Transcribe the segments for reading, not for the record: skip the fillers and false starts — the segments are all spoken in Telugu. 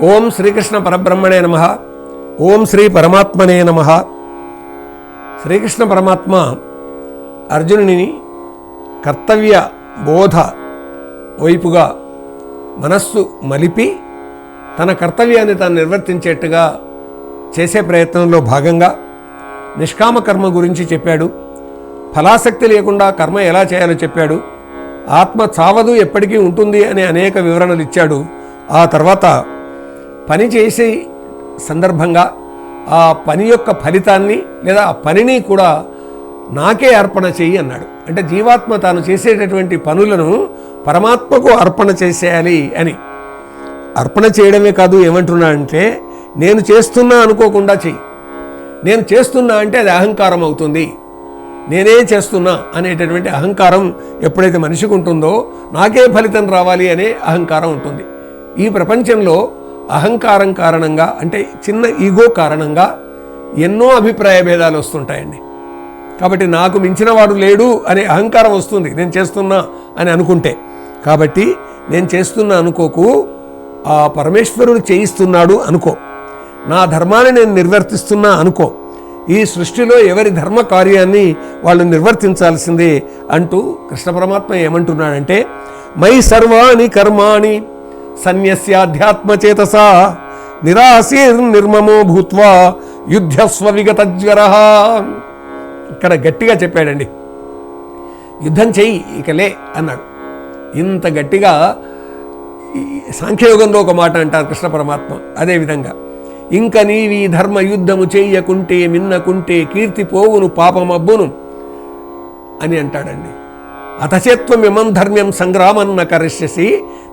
ఓం శ్రీకృష్ణ పరబ్రహ్మణే నమః. ఓం శ్రీ పరమాత్మనే నమః. శ్రీకృష్ణ పరమాత్మ అర్జునుని కర్తవ్య బోధ వైపుగా మనస్సు మలిపి తన కర్తవ్యాన్ని తాను నిర్వర్తించేట్టుగా చేసే ప్రయత్నంలో భాగంగా నిష్కామ కర్మ గురించి చెప్పాడు. ఫలాసక్తి లేకుండా కర్మ ఎలా చేయాలో చెప్పాడు. ఆత్మ చావదు, ఎప్పటికీ ఉంటుంది అనే అనేక వివరణలు ఇచ్చాడు. ఆ తర్వాత పని చేసే సందర్భంగా ఆ పని యొక్క ఫలితాన్ని లేదా ఆ పనిని కూడా నాకే అర్పణ చెయ్యి అన్నాడు. అంటే జీవాత్మ తాను చేసేటటువంటి పనులను పరమాత్మకు అర్పణ చేసేయాలి అని. అర్పణ చేయడమే కాదు, ఏమంటున్నా అంటే నేను చేస్తున్నా అనుకోకుండా చెయ్యి. నేను చేస్తున్నా అంటే అది అహంకారం అవుతుంది. నేనే చేస్తున్నా అనేటటువంటి అహంకారం ఎప్పుడైతే మనిషికి ఉంటుందో నాకే ఫలితం రావాలి అనే అహంకారం ఉంటుంది. ఈ ప్రపంచంలో అహంకారం కారణంగా, అంటే చిన్న ఈగో కారణంగా ఎన్నో అభిప్రాయ భేదాలు వస్తుంటాయండి. కాబట్టి నాకు మించిన వాడు లేడు అనే అహంకారం వస్తుంది నేను చేస్తున్నా అని అనుకుంటే. కాబట్టి నేను చేస్తున్నా అనుకోకు, ఆ పరమేశ్వరుడు చేయిస్తున్నాడు అనుకో. నా ధర్మాన్ని నేను నిర్వర్తిస్తున్నా అనుకో. ఈ సృష్టిలో ఎవరి ధర్మ కార్యాన్ని వాళ్ళు నిర్వర్తించాల్సిందే అంటూ కృష్ణ పరమాత్మ ఏమంటున్నాడంటే, మై సర్వాణి కర్మాణి సన్యస్యాధ్యాత్మచేతసా నిరాశీర్నిర్మమో భూత్వా యుద్ధస్వ విగత జ్వరః. ఇక్కడ గట్టిగా చెప్పాడండి, యుద్ధం చెయ్యి ఇకలే అన్నాడు. ఇంత గట్టిగా సాంఖ్యయోగంలో ఒక మాట అంటారు కృష్ణ పరమాత్మ. అదేవిధంగా ఇంక నీవి ధర్మ యుద్ధము చెయ్యకుంటే మిన్నకుంటే కీర్తి పోవును పాపమబ్బును అని అంటాడండి. అతచేత్వమిమం ధర్మ్యం సంగ్రామన్న కరిష్యసి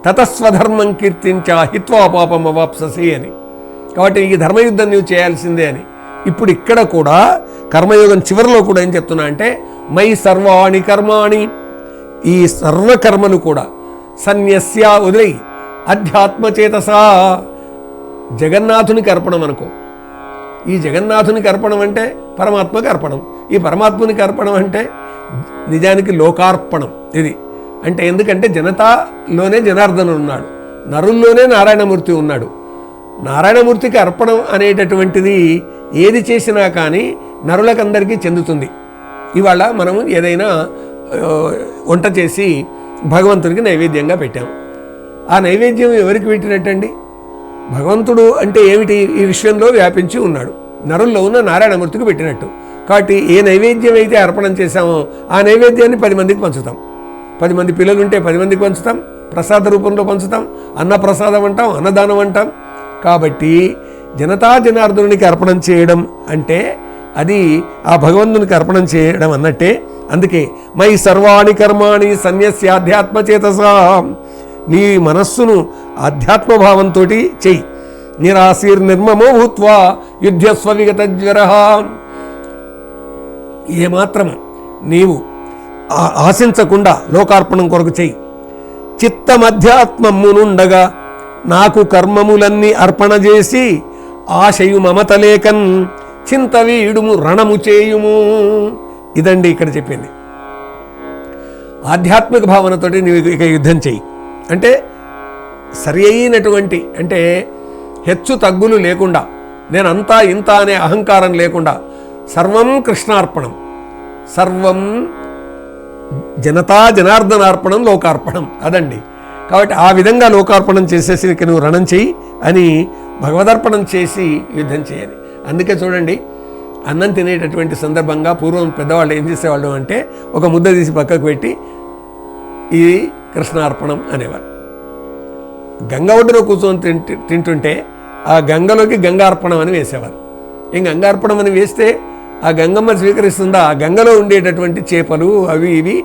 తతస్వధర్మం కీర్తించ హిత్వా పాపం అవాప్ససి అని. కాబట్టి ఈ ధర్మయుద్ధం నీవు చేయాల్సిందే అని. ఇప్పుడు ఇక్కడ కూడా కర్మయోగం చివరిలో కూడా ఏం చెప్తున్నా అంటే, మై సర్వాణి కర్మాణి, ఈ సర్వకర్మలు కూడా సన్యస్య వదిలై అధ్యాత్మచేతసా జగన్నాథునికి అర్పణం అనుకో. ఈ జగన్నాథునికి అర్పణం అంటే పరమాత్మకి అర్పణం. ఈ పరమాత్మనికి అర్పణం అంటే నిజానికి లోకార్పణం. ఇది అంటే ఎందుకంటే జనతాలోనే జనార్దనుడు ఉన్నాడు, నరుల్లోనే నారాయణమూర్తి ఉన్నాడు. నారాయణమూర్తికి అర్పణం అనేటటువంటిది ఏది చేసినా కానీ నరులకందరికీ చెందుతుంది. ఇవాళ మనము ఏదైనా వంట చేసి భగవంతునికి నైవేద్యంగా పెట్టాం. ఆ నైవేద్యం ఎవరికి పెట్టినట్టండి? భగవంతుడు అంటే ఏమిటి? ఈ విశ్వంలో వ్యాపించి ఉన్నాడు, నరుల్లో ఉన్న నారాయణమూర్తికి పెట్టినట్టు. కాబట్టి ఏ నైవేద్యం అయితే అర్పణం చేశామో ఆ నైవేద్యాన్ని 10 మందికి పంచుతాం. 10 మంది పిల్లలు ఉంటే 10 మందికి పంచుతాం, ప్రసాద రూపంలో పంచుతాం, అన్నప్రసాదం అంటాం, అన్నదానం అంటాం. కాబట్టి జనతా జనార్దనునికి అర్పణం చేయడం అంటే అది ఆ భగవంతునికి అర్పణం చేయడం అన్నట్టే. అందుకే మై సర్వాణి కర్మాణి సన్యస్యాధ్యాత్మచేతసా, నీ మనస్సును ఆధ్యాత్మభావంతో చెయ్యి. నిరాశీర్నిర్మమో భూత్వా యుద్ధస్వ విగత జ్వరః. ఏమాత్రం నీవు ఆశించకుండా లోకార్పణం కొరకు చెయ్యి. చిత్తమధ్యాత్మమునుండగా నాకు కర్మములన్నీ అర్పణ చేసి ఆశయు మమతలేకన్ చింతవీడుము రణము చేయుము. ఇదండి ఇక్కడ చెప్పింది. ఆధ్యాత్మిక భావనతోటి నీవు ఇక యుద్ధం చెయ్యి. అంటే సరి అయినటువంటి, అంటే హెచ్చు తగ్గులు లేకుండా, నేనంతా ఇంత అనే అహంకారం లేకుండా సర్వం కృష్ణార్పణం, సర్వం జనతా జనార్దనార్పణం, లోకార్పణం. అదండి. కాబట్టి ఆ విధంగా లోకార్పణం చేసేసి ఇక నువ్వు రణం చెయ్యి అని భగవదర్పణం చేసి యుద్ధం చేయని. అందుకే చూడండి, అన్నం తినేటటువంటి సందర్భంగా పూర్వం పెద్దవాళ్ళు ఏం చేసేవాళ్ళు అంటే ఒక ముద్ద తీసి పక్కకు పెట్టి ఇది కృష్ణార్పణం అనేవారు. గంగ ఒడ్డున కూర్చొని తింటుంటే ఆ గంగలోకి గంగార్పణం అని వేసేవారు. ఏం గంగార్పణం అని వేస్తే ఆ గంగమ్మ స్వీకరిస్తుందా? ఆ గంగలో ఉండేటటువంటి చేపలు అవి ఇవి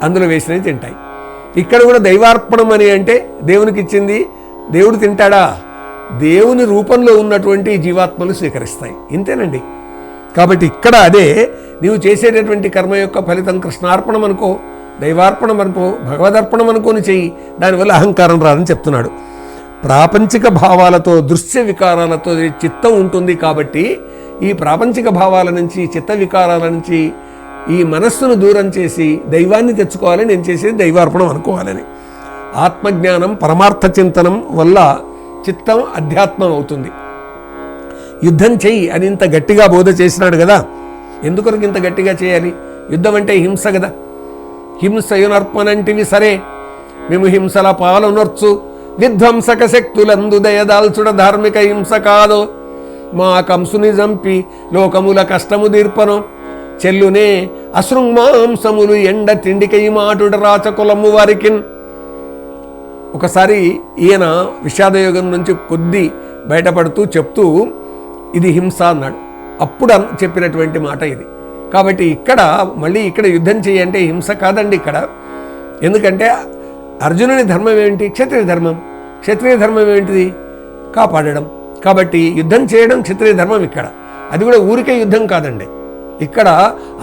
అందులో వేసినవి తింటాయి. ఇక్కడ కూడా దైవార్పణం అని అంటే దేవునికి ఇచ్చింది దేవుడు తింటాడా? దేవుని రూపంలో ఉన్నటువంటి జీవాత్మలు స్వీకరిస్తాయి. ఇంతేనండి. కాబట్టి ఇక్కడ అదే నీవు చేసేటటువంటి కర్మ యొక్క ఫలితం కృష్ణార్పణం అనుకో, దైవార్పణం అనుకో, భగవదర్పణం అనుకోని చెయ్యి. దానివల్ల అహంకారం రాదని చెప్తున్నాడు. ప్రాపంచిక భావాలతో, దృశ్య వికారాలతో చిత్తం ఉంటుంది. కాబట్టి ఈ ప్రాపంచిక భావాల నుంచి, చిత్త వికారాల నుంచి ఈ మనస్సును దూరం చేసి దైవాన్ని తెచ్చుకోవాలని నేను చేసేది దైవార్పణం అనుకోవాలని. ఆత్మజ్ఞానం, పరమార్థ చింతనం వల్ల చిత్తం అధ్యాత్మం అవుతుంది. యుద్ధం చెయ్యి అని ఇంత గట్టిగా బోధ చేసినాడు కదా, ఎందుకొరకు ఇంత గట్టిగా చేయాలి? యుద్ధం అంటే హింస కదా. హింసయునర్పనంటివి సరే మేము హింసల పాలనొర్చు విధ్వంసక శక్తులందు దయదాల్చుడ ధార్మిక హింస కాదో, మా కంసుని చంపి లోకముల కష్టము దీర్పను చెల్లునే అశృంమాంసములు ఎండ తిండికై మాటుడ రాచకులము వారికిన్. ఒకసారి ఈయన విషాదయోగం నుంచి కొద్ది బయటపడుతూ చెప్తూ ఇది హింస అన్నాడు. అప్పుడు చెప్పినటువంటి మాట ఇది. కాబట్టి మళ్ళీ ఇక్కడ యుద్ధం చేయంటే హింస కాదండి ఇక్కడ. ఎందుకంటే అర్జునుని ధర్మం ఏంటి? క్షత్రియ ధర్మం. క్షత్రియ ధర్మం ఏంటిది? కాపాడడం. కాబట్టి యుద్ధం చేయడం క్షత్రియ ధర్మం ఇక్కడ. అది కూడా ఊరికే యుద్ధం కాదండి. ఇక్కడ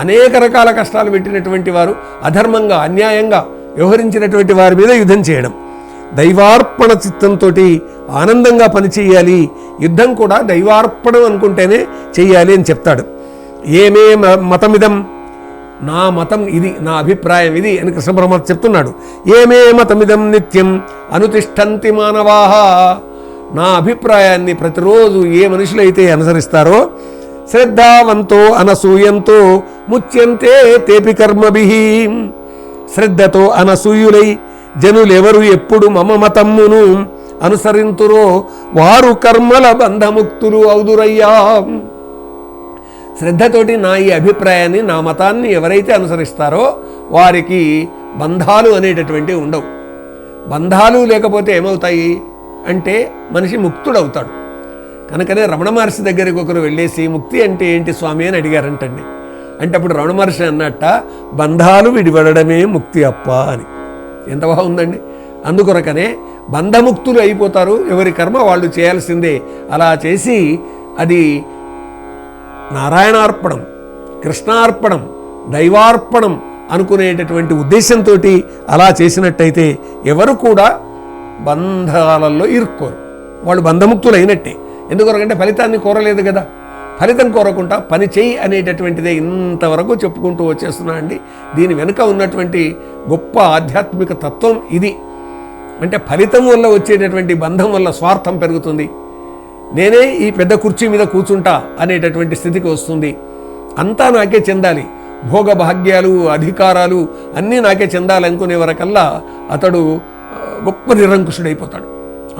అనేక రకాల కష్టాలు పెట్టినటువంటి వారు, అధర్మంగా అన్యాయంగా వ్యవహరించినటువంటి వారి మీద యుద్ధం చేయడం, దైవార్పణ చిత్తంతో ఆనందంగా పనిచేయాలి. యుద్ధం కూడా దైవార్పణం అనుకుంటేనే చెయ్యాలి అని చెప్తాడు. ఏమే మతమిదం, నా మతం ఇది, నా అభిప్రాయం ఇది అని కృష్ణ పరమాత్మ చెప్తున్నాడు. ఏమే మతమిదం నిత్యం అనుతిష్టంతి మానవాహ, నా అభిప్రాయాన్ని ప్రతిరోజు ఏ మనుషులైతే అనుసరిస్తారో శ్రద్ధావంతో అనసూయంతో ముచ్యంతే తేపి కర్మభిః. శ్రద్ధతో అనసూయులై జనులెవరు ఎప్పుడు మమ మతమ్మును అనుసరింతురో వారు కర్మల బంధముక్తులు అవుదురయ్యా. శ్రద్ధతోటి నా ఈ అభిప్రాయాన్ని, నా మతాన్ని ఎవరైతే అనుసరిస్తారో వారికి బంధాలు అనేటటువంటివి ఉండవు. బంధాలు లేకపోతే ఏమవుతాయి అంటే మనిషి ముక్తుడవుతాడు. కనుకనే రమణ మహర్షి దగ్గరికి ఒకరు వెళ్ళేసి ముక్తి అంటే ఏంటి స్వామి అని అడిగారంటండి. అంటే అప్పుడు రమణ మహర్షి అన్నట్ట, బంధాలు విడిపడమే ముక్తి అప్ప అని. ఎంత బాగుందండి. అందుకొరకనే బంధముక్తులు అయిపోతారు. ఎవరి కర్మ వాళ్ళు చేయాల్సిందే. అలా చేసి అది నారాయణార్పణం, కృష్ణార్పణం, దైవార్పణం అనుకునేటటువంటి ఉద్దేశంతో అలా చేసినట్టయితే ఎవరు కూడా బంధాలలో ఇరుక్కోరు. వాళ్ళు బంధముక్తులు అయినట్టే. ఎందుకొరకంటే ఫలితాన్ని కోరలేదు కదా. ఫలితం కోరకుండా పని చేయి అనేటటువంటిదే ఇంతవరకు చెప్పుకుంటూ వచ్చేస్తున్నా అండి. దీని వెనుక ఉన్నటువంటి గొప్ప ఆధ్యాత్మిక తత్వం ఇది. అంటే ఫలితం వల్ల వచ్చేటటువంటి బంధం వల్ల స్వార్థం పెరుగుతుంది. నేనే ఈ పెద్ద కుర్చీ మీద కూర్చుంటా అనేటటువంటి స్థితికి వస్తుంది. అంతా నాకే చెందాలి, భోగభాగ్యాలు అధికారాలు అన్నీ నాకే చెందాలనుకునే వరకల్లా అతడు గొప్ప నిరంకుశుడైపోతాడు.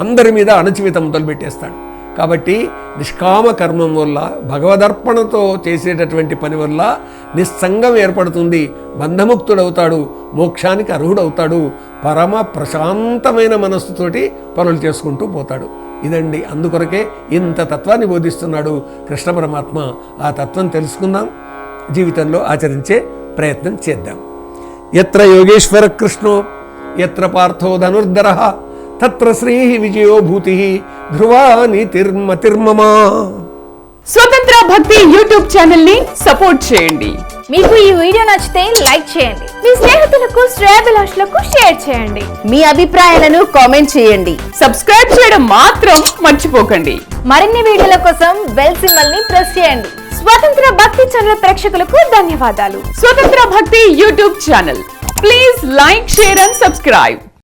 అందరి మీద అణచివేత మొదలుపెట్టేస్తాడు. కాబట్టి నిష్కామ కర్మం వల్ల, భగవదర్పణతో చేసేటటువంటి పని వల్ల నిస్సంగం ఏర్పడుతుంది. బంధముక్తుడవుతాడు, మోక్షానికి అర్హుడవుతాడు, పరమ ప్రశాంతమైన మనస్సుతోటి పనులు చేసుకుంటూ పోతాడు. ఇదండి, అందుకొరకే ఇంత తత్వాన్ని బోధిస్తున్నాడు కృష్ణ పరమాత్మ. ఆ తత్వం తెలుసుకుందాం, జీవితంలో ఆచరించే ప్రయత్నం చేద్దాం. యత్ర యోగేశ్వర కృష్ణో యత్ర పార్థో ధనుర్ధరః తత్ర శ్రీ విజయో భూతి ధ్రువా నీతిర్మతిర్మమ. స్వతంత్ర భక్తి యూట్యూబ్ ఛానల్ ని సపోర్ట్ చేయండి. మీకు ఈ వీడియో నచ్చితే లైక్ చేయండి, మీ స్నేహితులకు శ్రేయోభిలాషులకు షేర్ చేయండి, మీ అభిప్రాయాలను కామెంట్ చేయండి. సబ్స్క్రైబ్ చేయడం మాత్రం మర్చిపోకండి. మరిన్ని వీడియోల కోసం బెల్ సింబల్ ని ప్రెస్ చేయండి. స్వతంత్ర భక్తి ఛానల్ ప్రేక్షకులకు ధన్యవాదాలు. స్వతంత్ర భక్తి YouTube channel, please like, share and subscribe.